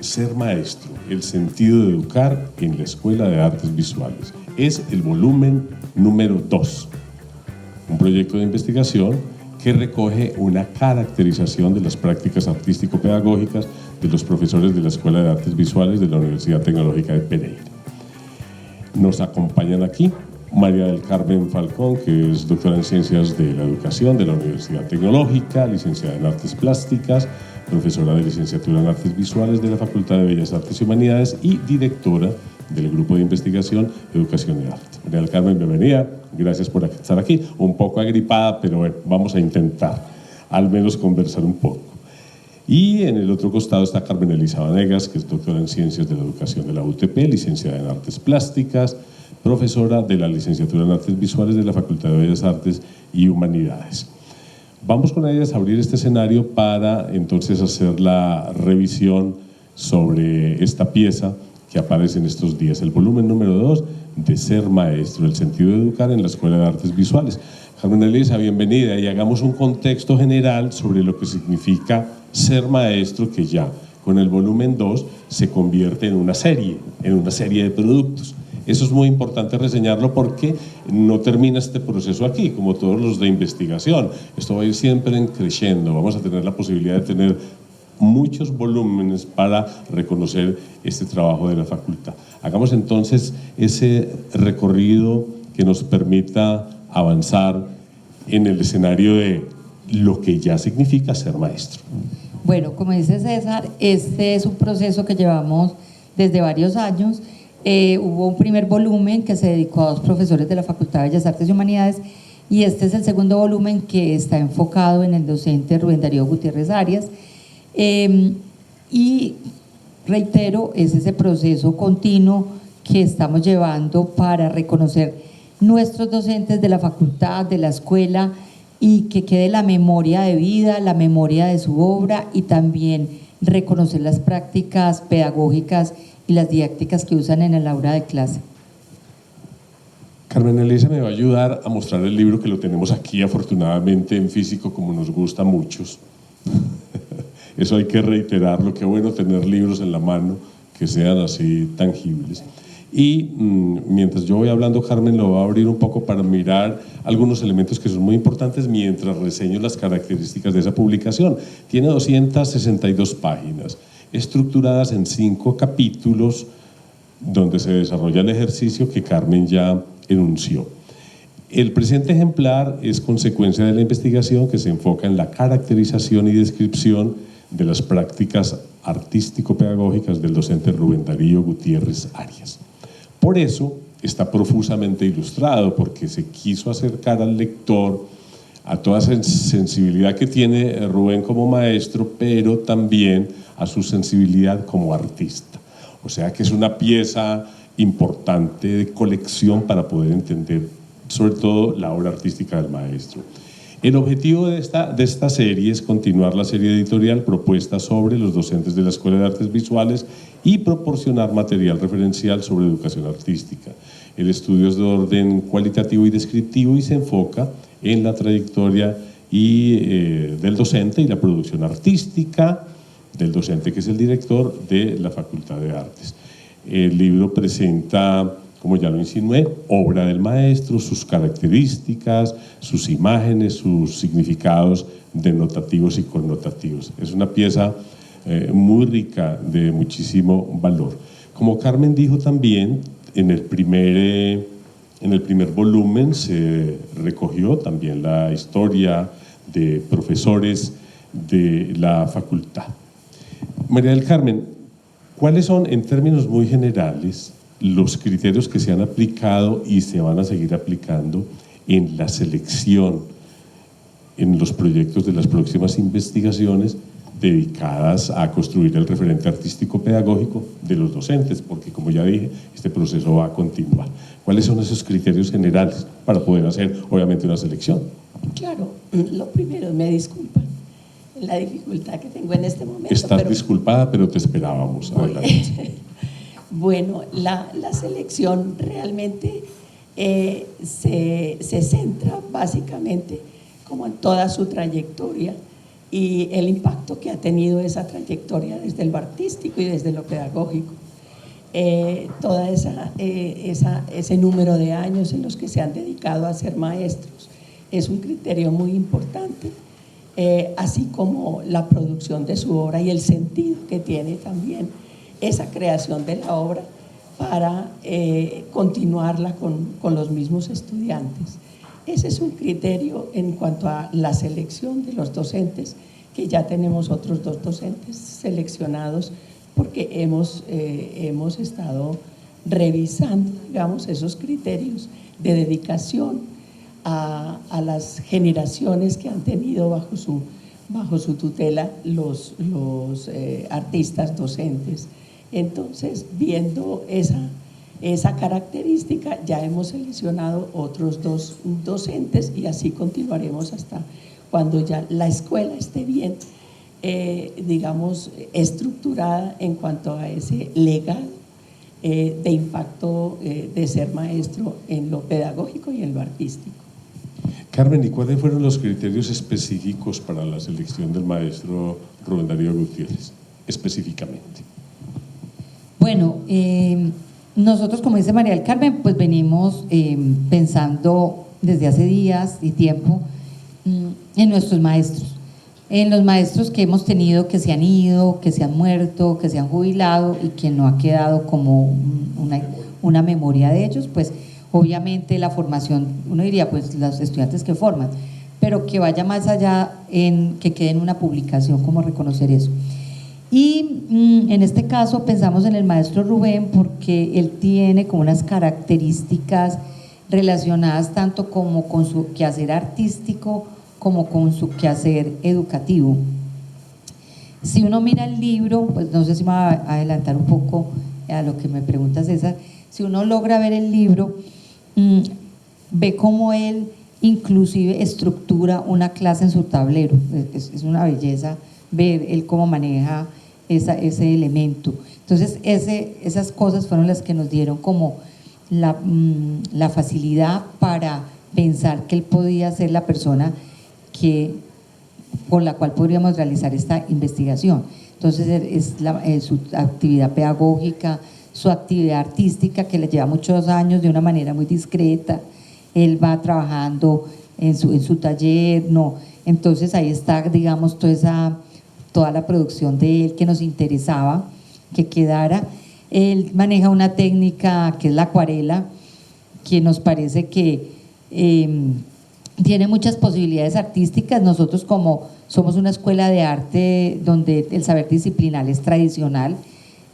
Ser maestro, el sentido de educar en la Escuela de Artes Visuales. Es el volumen número 2, un proyecto de investigación que recoge una caracterización de las prácticas artístico-pedagógicas de los profesores de la Escuela de Artes Visuales de la Universidad Tecnológica de Pereira. Nos acompañan aquí María del Carmen Falcón, que es doctora en Ciencias de la Educación de la Universidad Tecnológica, licenciada en Artes Plásticas, profesora de licenciatura en Artes Visuales de la Facultad de Bellas Artes y Humanidades y directora del Grupo de Investigación Educación y Arte. María del Carmen, bienvenida, gracias por estar aquí, un poco agripada, pero bueno, vamos a intentar al menos conversar un poco. Y en el otro costado está Carmen Elisa Vanegas, que es doctora en Ciencias de la Educación de la UTP, licenciada en Artes Plásticas, profesora de la licenciatura en Artes Visuales de la Facultad de Bellas Artes y Humanidades. Vamos con ellas a abrir este escenario para entonces hacer la revisión sobre esta pieza que aparece en estos días, el volumen número 2 de Ser Maestro, el sentido de educar en la Escuela de Artes Visuales. Carmen Elisa, bienvenida, y hagamos un contexto general sobre lo que significa ser maestro, que ya con el volumen 2 se convierte en una serie de productos. Eso es muy importante reseñarlo porque no termina este proceso aquí, como todos los de investigación. Esto va a ir siempre creciendo, vamos a tener la posibilidad de tener muchos volúmenes para reconocer este trabajo de la facultad. Hagamos entonces ese recorrido que nos permita avanzar en el escenario de lo que ya significa ser maestro. Bueno, como dice César, este es un proceso que llevamos desde varios años. Hubo un primer volumen que se dedicó a 2 profesores de la Facultad de Bellas Artes y Humanidades y este es el segundo volumen que está enfocado en el docente Rubén Darío Gutiérrez Arias. Y reitero, es ese proceso continuo que estamos llevando para reconocer nuestros docentes de la facultad, de la escuela, y que quede la memoria de vida, la memoria de su obra y también reconocer las prácticas pedagógicas y las didácticas que usan en el aula de clase. Carmen Elisa me va a ayudar a mostrar el libro, que lo tenemos aquí afortunadamente en físico, como nos gusta a muchos. Eso hay que reiterarlo, qué bueno tener libros en la mano que sean así tangibles. Y mientras yo voy hablando, Carmen lo va a abrir un poco para mirar algunos elementos que son muy importantes mientras reseño las características de esa publicación. Tiene 262 páginas, estructuradas en 5 capítulos donde se desarrolla el ejercicio que Carmen ya enunció. El presente ejemplar es consecuencia de la investigación que se enfoca en la caracterización y descripción de las prácticas artístico-pedagógicas del docente Rubén Darío Gutiérrez Arias. Por eso está profusamente ilustrado, porque se quiso acercar al lector a toda esa sensibilidad que tiene Rubén como maestro, pero también a su sensibilidad como artista. O sea que es una pieza importante de colección para poder entender sobre todo la obra artística del maestro. El objetivo de esta serie es continuar la serie editorial propuesta sobre los docentes de la Escuela de Artes Visuales y proporcionar material referencial sobre educación artística. El estudio es de orden cualitativo y descriptivo y se enfoca en la trayectoria del docente y la producción artística del docente, que es el director de la Facultad de Artes. El libro presenta, como ya lo insinué, obra del maestro, sus características, sus imágenes, sus significados denotativos y connotativos. Es una pieza muy rica, de muchísimo valor. Como Carmen dijo también, en el primer volumen se recogió también la historia de profesores de la facultad. María del Carmen, ¿cuáles son, en términos muy generales, los criterios que se han aplicado y se van a seguir aplicando en la selección, en los proyectos de las próximas investigaciones dedicadas a construir el referente artístico-pedagógico de los docentes? Porque, como ya dije, este proceso va a continuar. ¿Cuáles son esos criterios generales para poder hacer, obviamente, una selección? Claro, lo primero, me disculpan, la dificultad que tengo en este momento. Estás disculpada, pero te esperábamos. Adelante. Bueno, la selección realmente se centra básicamente como en toda su trayectoria y el impacto que ha tenido esa trayectoria desde lo artístico y desde lo pedagógico. Toda ese número de años en los que se han dedicado a ser maestros es un criterio muy importante, así como la producción de su obra y el sentido que tiene también esa creación de la obra para continuarla con los mismos estudiantes. Ese es un criterio en cuanto a la selección de los docentes, que ya tenemos otros 2 docentes seleccionados porque hemos estado revisando, digamos, esos criterios de dedicación a las generaciones que han tenido bajo su tutela los artistas docentes. Entonces, viendo esa característica, ya hemos seleccionado otros 2 docentes y así continuaremos hasta cuando ya la escuela esté bien, digamos, estructurada en cuanto a ese legado de impacto de ser maestro en lo pedagógico y en lo artístico. Carmen, ¿y cuáles fueron los criterios específicos para la selección del maestro Rubén Darío Gutiérrez, específicamente? Bueno, nosotros, como dice María del Carmen, pues venimos pensando desde hace días y tiempo en nuestros maestros, en los maestros que hemos tenido, que se han ido, que se han muerto, que se han jubilado y que no ha quedado como una memoria de ellos. Pues obviamente la formación, uno diría pues los estudiantes que forman, pero que vaya más allá, en que quede en una publicación, como reconocer eso. Y en este caso pensamos en el maestro Rubén porque él tiene como unas características relacionadas tanto como con su quehacer artístico como con su quehacer educativo. Si uno mira el libro, pues no sé si me va a adelantar un poco a lo que me pregunta César, si uno logra ver el libro, ve cómo él inclusive estructura una clase en su tablero. Es una belleza ver él cómo maneja ese elemento. Entonces esas cosas fueron las que nos dieron como la facilidad para pensar que él podía ser la persona con la cual podríamos realizar esta investigación. Entonces su actividad pedagógica, su actividad artística, que le lleva muchos años de una manera muy discreta. Él va trabajando en su taller, ¿no? Entonces ahí está, digamos, toda la producción de él que nos interesaba que quedara. Él maneja una técnica que es la acuarela, que nos parece que tiene muchas posibilidades artísticas. Nosotros, como somos una escuela de arte donde el saber disciplinar es tradicional,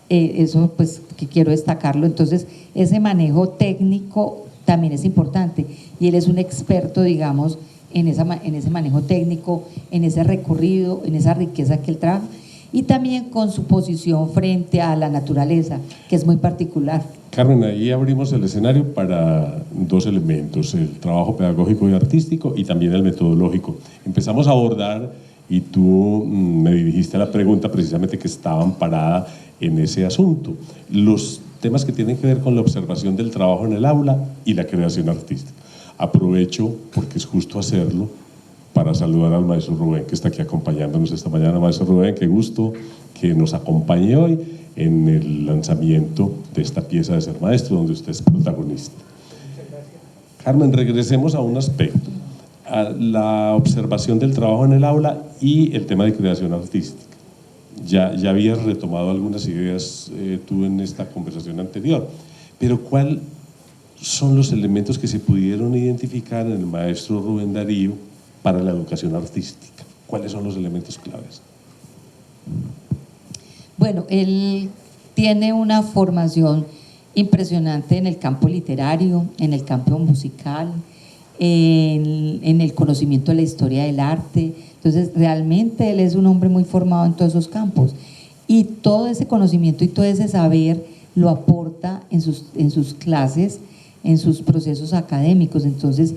eso pues que quiero destacarlo. Entonces ese manejo técnico también es importante y él es un experto, digamos, en ese manejo técnico, en ese recorrido, en esa riqueza que él trabaja, y también con su posición frente a la naturaleza, que es muy particular. Carmen, ahí abrimos el escenario para 2 elementos, el trabajo pedagógico y artístico y también el metodológico. Empezamos a abordar y tú me dirigiste la pregunta precisamente que estaba amparada en ese asunto, los temas que tienen que ver con la observación del trabajo en el aula y la creación artística. Aprovecho, porque es justo hacerlo, para saludar al maestro Rubén, que está aquí acompañándonos esta mañana. Maestro Rubén, qué gusto que nos acompañe hoy en el lanzamiento de esta pieza de Ser Maestro, donde usted es protagonista. Carmen, regresemos a un aspecto, a la observación del trabajo en el aula y el tema de creación artística. Ya habías retomado algunas ideas tú en esta conversación anterior, pero ¿cuáles son los elementos que se pudieron identificar en el maestro Rubén Darío para la educación artística? ¿Cuáles son los elementos claves? Bueno, él tiene una formación impresionante en el campo literario, en el campo musical, en el conocimiento de la historia del arte. Entonces, realmente él es un hombre muy formado en todos esos campos y todo ese conocimiento y todo ese saber lo aporta en sus clases, en sus procesos académicos. Entonces,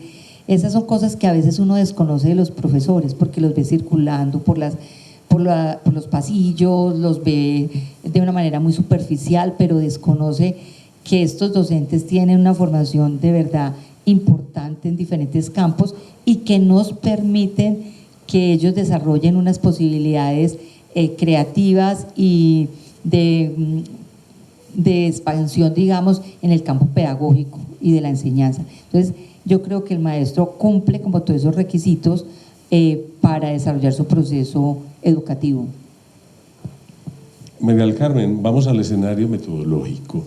Esas son cosas que a veces uno desconoce de los profesores porque los ve circulando por los pasillos, los ve de una manera muy superficial, pero desconoce que estos docentes tienen una formación de verdad importante en diferentes campos y que nos permiten que ellos desarrollen unas posibilidades creativas y de expansión, digamos, en el campo pedagógico y de la enseñanza. Entonces, yo creo que el maestro cumple como todos esos requisitos para desarrollar su proceso educativo. María del Carmen, vamos al escenario metodológico.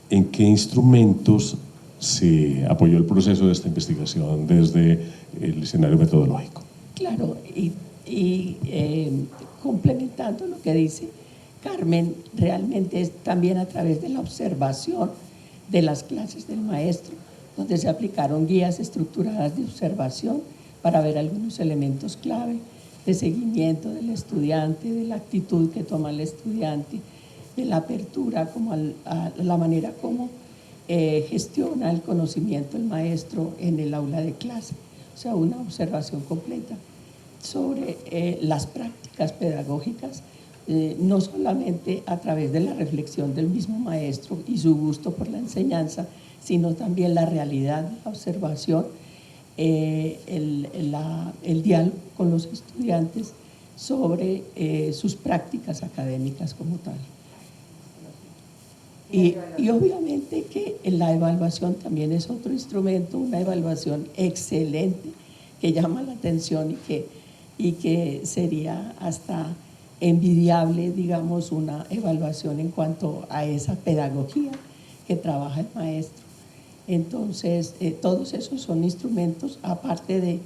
¿En qué instrumentos se apoyó el proceso de esta investigación desde el escenario metodológico? Claro, complementando lo que dice Carmen, realmente es también a través de la observación de las clases del maestro, donde se aplicaron guías estructuradas de observación para ver algunos elementos clave de seguimiento del estudiante, de la actitud que toma el estudiante, de la apertura, como a la manera como gestiona el conocimiento el maestro en el aula de clase. O sea, una observación completa sobre las prácticas pedagógicas, no solamente a través de la reflexión del mismo maestro y su gusto por la enseñanza, sino también la realidad de la observación, el diálogo con los estudiantes sobre sus prácticas académicas como tal. Y obviamente que la evaluación también es otro instrumento, una evaluación excelente que llama la atención y que sería hasta envidiable, digamos, una evaluación en cuanto a esa pedagogía que trabaja el maestro. Entonces, todos esos son instrumentos, aparte de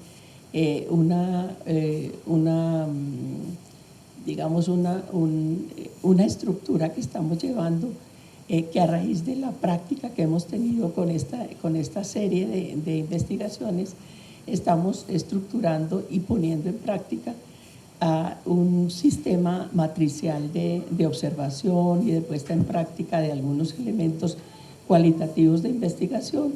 una estructura que estamos llevando, que a raíz de la práctica que hemos tenido con esta serie de investigaciones, estamos estructurando y poniendo en práctica un sistema matricial de observación y de puesta en práctica de algunos elementos cualitativos de investigación.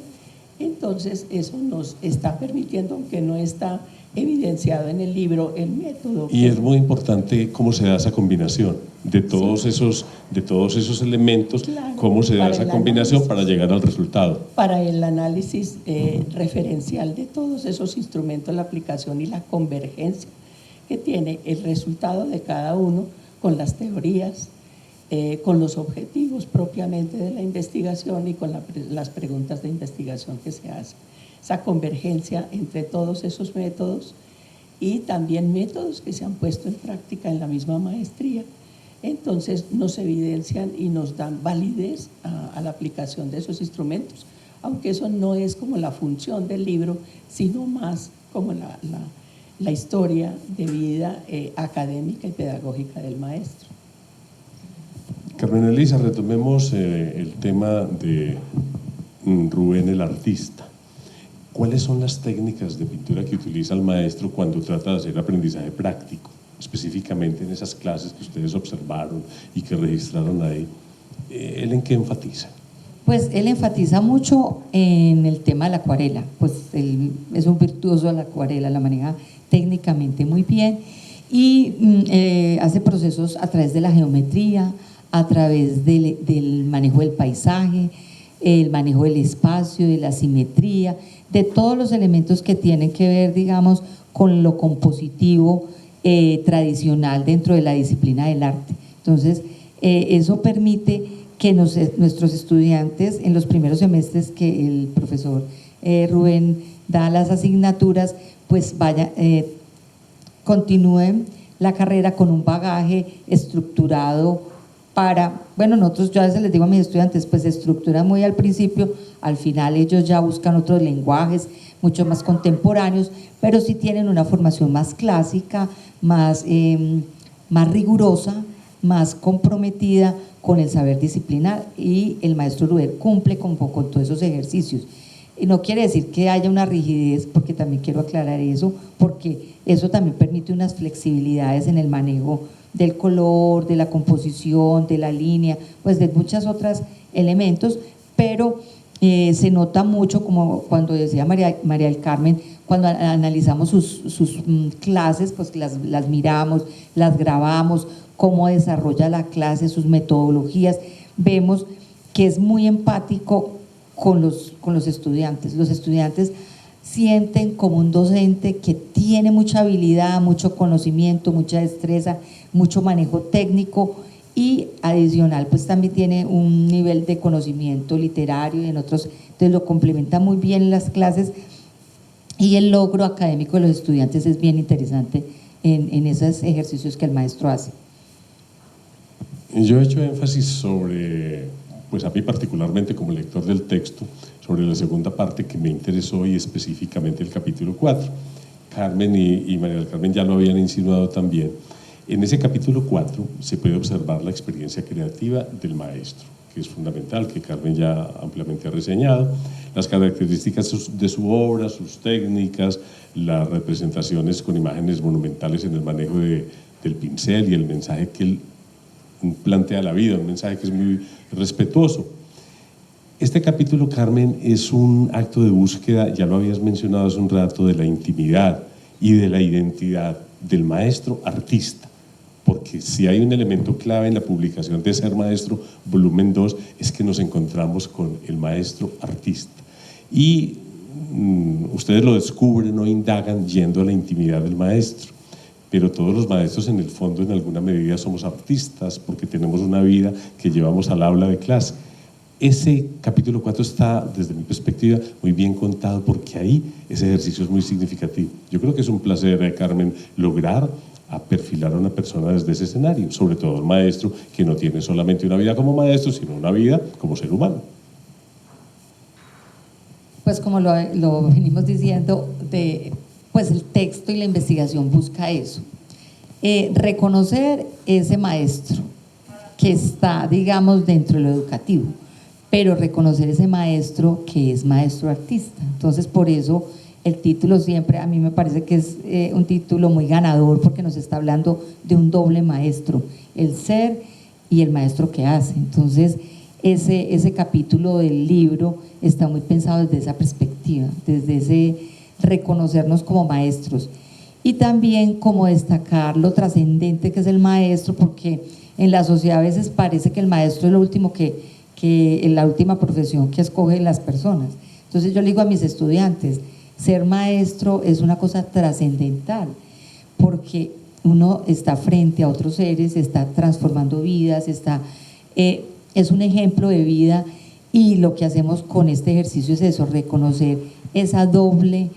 Entonces, eso nos está permitiendo, aunque no está evidenciado en el libro, el método. Y es muy importante cómo se da esa combinación de todos, esos elementos, claro, cómo se da esa combinación para llegar al resultado. Para el análisis referencial de todos esos instrumentos, la aplicación y la convergencia que tiene el resultado de cada uno con las teorías, con los objetivos propiamente de la investigación y con las preguntas de investigación que se hacen. Esa convergencia entre todos esos métodos y también métodos que se han puesto en práctica en la misma maestría, entonces nos evidencian y nos dan validez a la aplicación de esos instrumentos, aunque eso no es como la función del libro, sino más como la historia de vida académica y pedagógica del maestro. Carmen Elisa, retomemos el tema de Rubén el artista. ¿Cuáles son las técnicas de pintura que utiliza el maestro cuando trata de hacer aprendizaje práctico? Específicamente en esas clases que ustedes observaron y que registraron ahí, ¿él en qué enfatiza? Pues él enfatiza mucho en el tema de la acuarela, pues él es un virtuoso de la acuarela, la maneja técnicamente muy bien y hace procesos a través de la geometría, a través del manejo del paisaje, el manejo del espacio, de la simetría, de todos los elementos que tienen que ver, digamos, con lo compositivo tradicional dentro de la disciplina del arte. Entonces, eso permite que nuestros estudiantes en los primeros semestres que el profesor Rubén da las asignaturas, pues continúen la carrera con un bagaje estructurado nosotros yo a veces les digo a mis estudiantes, pues se estructuran muy al principio, al final ellos ya buscan otros lenguajes mucho más contemporáneos, pero sí tienen una formación más clásica, más rigurosa, más comprometida con el saber disciplinar, y el maestro Rubén cumple con todos esos ejercicios. Y no quiere decir que haya una rigidez, porque también quiero aclarar eso, porque eso también permite unas flexibilidades en el manejo del color, de la composición, de la línea, pues de muchos otros elementos, pero se nota mucho, como cuando decía María del Carmen, cuando analizamos sus clases, pues las miramos, las grabamos, cómo desarrolla la clase, sus metodologías, vemos que es muy empático con los estudiantes. Los estudiantes sienten como un docente que tiene mucha habilidad, mucho conocimiento, mucha destreza, mucho manejo técnico y adicional pues también tiene un nivel de conocimiento literario y en otros, entonces lo complementa muy bien en las clases y el logro académico de los estudiantes es bien interesante en esos ejercicios que el maestro hace. Yo he hecho énfasis sobre, pues a mí particularmente como lector del texto, sobre la segunda parte que me interesó y específicamente el capítulo 4. Carmen y María del Carmen ya lo habían insinuado también. En ese capítulo 4 se puede observar la experiencia creativa del maestro, que es fundamental, que Carmen ya ampliamente ha reseñado, las características de su obra, sus técnicas, las representaciones con imágenes monumentales en el manejo del pincel y el mensaje que él plantea la vida, un mensaje que es muy respetuoso. Este capítulo, Carmen, es un acto de búsqueda, ya lo habías mencionado hace un rato, de la intimidad y de la identidad del maestro artista, porque si hay un elemento clave en la publicación de Ser Maestro, volumen 2, es que nos encontramos con el maestro artista. Y ustedes lo descubren o indagan yendo a la intimidad del maestro. Pero todos los maestros en el fondo en alguna medida somos artistas porque tenemos una vida que llevamos al aula de clase. Ese capítulo 4 está, desde mi perspectiva, muy bien contado porque ahí ese ejercicio es muy significativo. Yo creo que es un placer, Carmen, lograr a perfilar a una persona desde ese escenario, sobre todo el maestro que no tiene solamente una vida como maestro, sino una vida como ser humano. Pues como lo venimos diciendo, pues el texto y la investigación busca eso, reconocer ese maestro que está, digamos, dentro de lo educativo, pero reconocer ese maestro que es maestro artista. Entonces, por eso el título siempre a mí me parece que es un título muy ganador porque nos está hablando de un doble maestro, el ser y el maestro que hace. Entonces, ese capítulo del libro está muy pensado desde esa perspectiva, desde ese reconocernos como maestros y también como destacar lo trascendente que es el maestro, porque en la sociedad a veces parece que el maestro es lo último que la última profesión que escogen las personas. Entonces yo le digo a mis estudiantes, ser maestro es una cosa trascendental, porque uno está frente a otros seres, está transformando vidas, es un ejemplo de vida y lo que hacemos con este ejercicio es eso, reconocer esa doble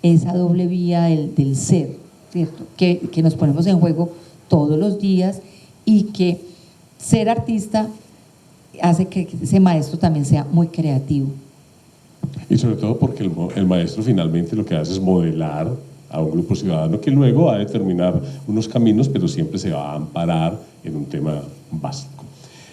vía del ser, ¿cierto? Que nos ponemos en juego todos los días y que ser artista hace que ese maestro también sea muy creativo. Y sobre todo porque el maestro finalmente lo que hace es modelar a un grupo ciudadano que luego va a determinar unos caminos, pero siempre se va a amparar en un tema básico.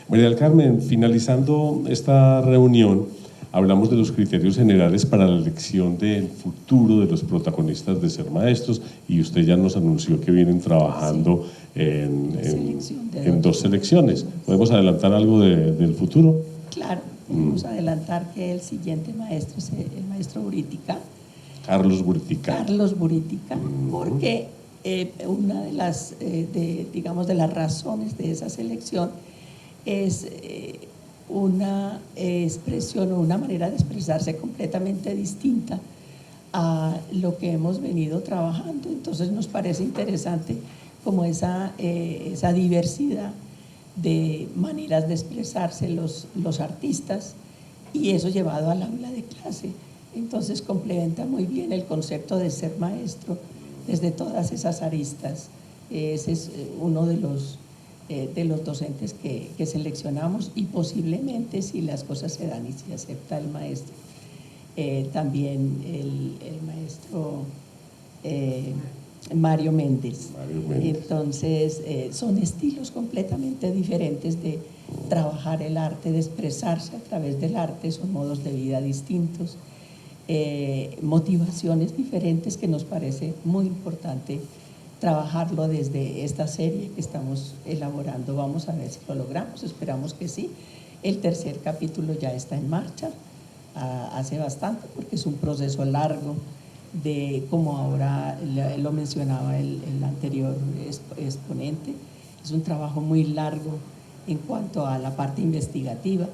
María del Carmen, finalizando esta reunión, hablamos de los criterios generales para la elección del futuro de los protagonistas de Ser Maestros y usted ya nos anunció que vienen trabajando en 2 selecciones. ¿Podemos adelantar algo del futuro? Claro, podemos adelantar que el siguiente maestro es el maestro Buritica. Carlos Buritica. Carlos Buritica, porque una de las, digamos, de las razones de esa selección es una expresión o una manera de expresarse completamente distinta a lo que hemos venido trabajando. Entonces nos parece interesante como esa diversidad de maneras de expresarse los artistas y eso llevado al aula de clase. Entonces complementa muy bien el concepto de ser maestro desde todas esas aristas. Ese es uno de los docentes que seleccionamos y posiblemente si las cosas se dan y si acepta el maestro, también el maestro Mario Méndez. Entonces son estilos completamente diferentes de trabajar el arte, de expresarse a través del arte, son modos de vida distintos, motivaciones diferentes que nos parece muy importante trabajarlo desde esta serie que estamos elaborando. Vamos a ver si lo logramos, esperamos que sí. El tercer capítulo ya está en marcha, hace bastante porque es un proceso largo como ahora lo mencionaba el anterior exponente, es un trabajo muy largo en cuanto a la parte investigativa,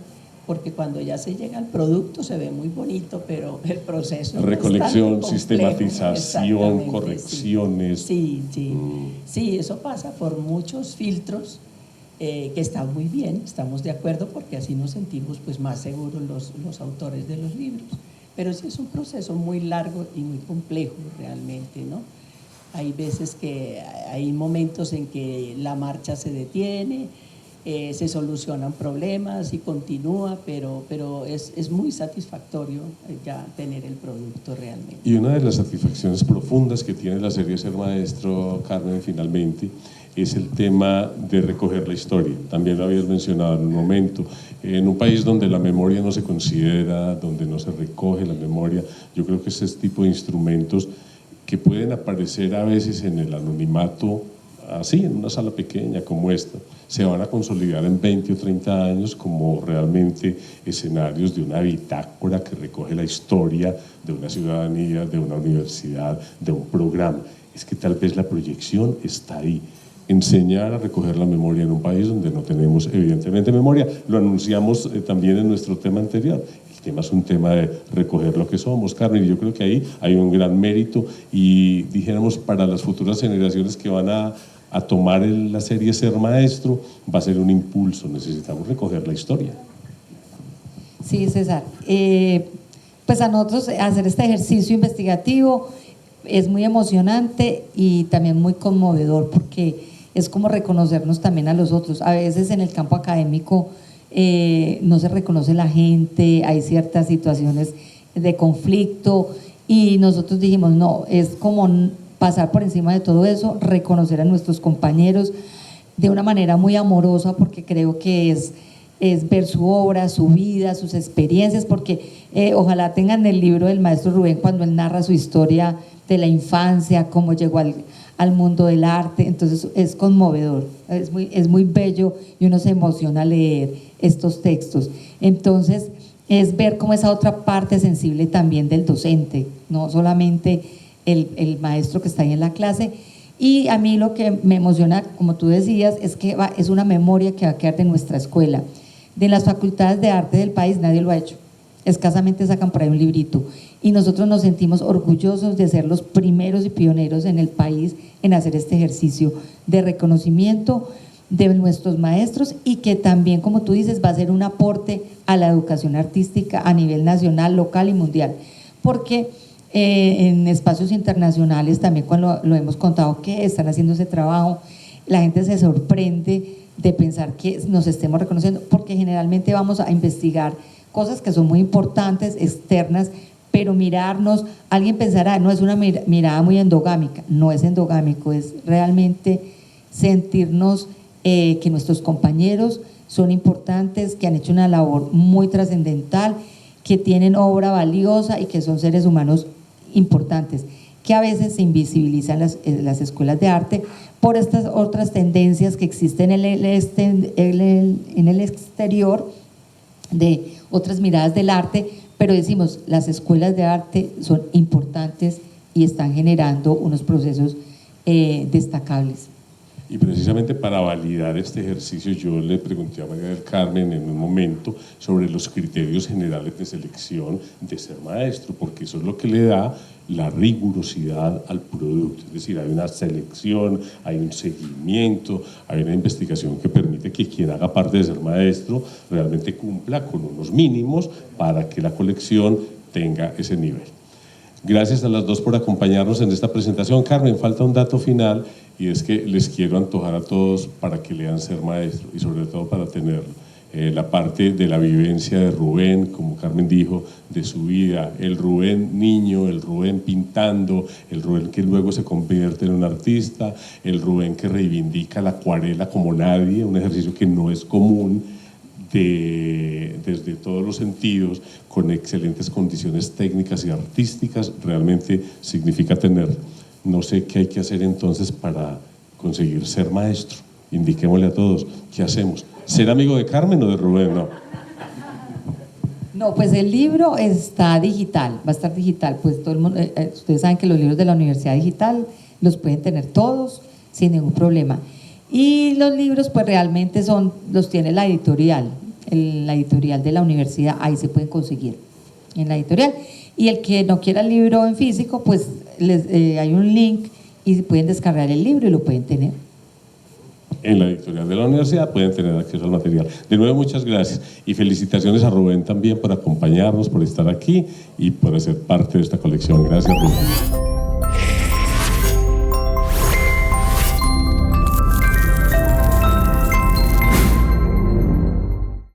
porque cuando ya se llega al producto se ve muy bonito, pero el proceso recolección, es sistematización, correcciones. Sí, eso pasa por muchos filtros que están muy bien, estamos de acuerdo, porque así nos sentimos pues más seguros los autores de los libros, pero sí es un proceso muy largo y muy complejo realmente, ¿no? Hay veces que hay momentos en que la marcha se detiene, se solucionan problemas y continúa, pero es muy satisfactorio ya tener el producto realmente. Y una de las satisfacciones profundas que tiene la serie Ser Maestro, Carmen, finalmente, es el tema de recoger la historia. También lo habías mencionado en un momento. En un país donde la memoria no se considera, donde no se recoge la memoria, yo creo que este tipo de instrumentos que pueden aparecer a veces en el anonimato, así, en una sala pequeña como esta, se van a consolidar en 20 o 30 años como realmente escenarios de una bitácora que recoge la historia de una ciudadanía, de una universidad, de un programa. Es que tal vez la proyección está ahí. Enseñar a recoger la memoria en un país donde no tenemos evidentemente memoria. Lo anunciamos también en nuestro tema anterior. El tema es un tema de recoger lo que somos, Carmen, y yo creo que ahí hay un gran mérito y dijéramos para las futuras generaciones que van a tomar la serie Ser Maestro, va a ser un impulso, necesitamos recoger la historia. Sí, César. Pues a nosotros hacer este ejercicio investigativo es muy emocionante y también muy conmovedor, porque es como reconocernos también a los otros. A veces en el campo académico no se reconoce la gente, hay ciertas situaciones de conflicto y nosotros dijimos, no, es como pasar por encima de todo eso, reconocer a nuestros compañeros de una manera muy amorosa, porque creo que es ver su obra, su vida, sus experiencias, porque ojalá tengan el libro del maestro Rubén cuando él narra su historia de la infancia, cómo llegó al mundo del arte. Entonces es conmovedor, es muy bello y uno se emociona al leer estos textos. Entonces es ver como esa otra parte sensible también del docente, no solamente el maestro que está ahí en la clase. Y a mí lo que me emociona, como tú decías, es que es una memoria que va a quedar de nuestra escuela. De las facultades de arte del país nadie lo ha hecho, escasamente sacan por ahí un librito, y nosotros nos sentimos orgullosos de ser los primeros y pioneros en el país en hacer este ejercicio de reconocimiento de nuestros maestros, y que también, como tú dices, va a ser un aporte a la educación artística a nivel nacional, local y mundial, porque en espacios internacionales también, cuando lo hemos contado que están haciendo ese trabajo, la gente se sorprende de pensar que nos estemos reconociendo, porque generalmente vamos a investigar cosas que son muy importantes, externas, pero mirarnos, alguien pensará, no es una mirada muy endogámica, no es endogámico, es realmente sentirnos que nuestros compañeros son importantes, que han hecho una labor muy trascendental, que tienen obra valiosa y que son seres humanos importantes, que a veces se invisibilizan las escuelas de arte por estas otras tendencias que existen en el exterior, de otras miradas del arte, pero decimos, las escuelas de arte son importantes y están generando unos procesos destacables. Y precisamente para validar este ejercicio yo le pregunté a María del Carmen en un momento sobre los criterios generales de selección de Ser Maestro, porque eso es lo que le da la rigurosidad al producto, es decir, hay una selección, hay un seguimiento, hay una investigación que permite que quien haga parte de Ser Maestro realmente cumpla con unos mínimos para que la colección tenga ese nivel. Gracias a las dos por acompañarnos en esta presentación. Carmen, falta un dato final, y es que les quiero antojar a todos para que lean Ser Maestro, y sobre todo para tener la parte de la vivencia de Rubén, como Carmen dijo, de su vida, el Rubén niño, el Rubén pintando, el Rubén que luego se convierte en un artista, el Rubén que reivindica la acuarela como nadie, un ejercicio que no es común, desde todos los sentidos, con excelentes condiciones técnicas y artísticas, realmente significa tener. No sé qué hay que hacer entonces para conseguir ser maestro. Indiquémosle a todos, ¿qué hacemos? ¿Ser amigo de Carmen o de Rubén? No. No, pues el libro está digital, va a estar digital, pues todo el mundo, ustedes saben que los libros de la Universidad Digital los pueden tener todos sin ningún problema. Y los libros pues realmente los tiene la editorial de la universidad, ahí se pueden conseguir en la editorial. Y el que no quiera el libro en físico, pues hay un link y pueden descargar el libro y lo pueden tener. En la editorial de la universidad pueden tener acceso al material. De nuevo, muchas gracias y felicitaciones a Rubén también por acompañarnos, por estar aquí y por hacer parte de esta colección. Gracias, Rubén.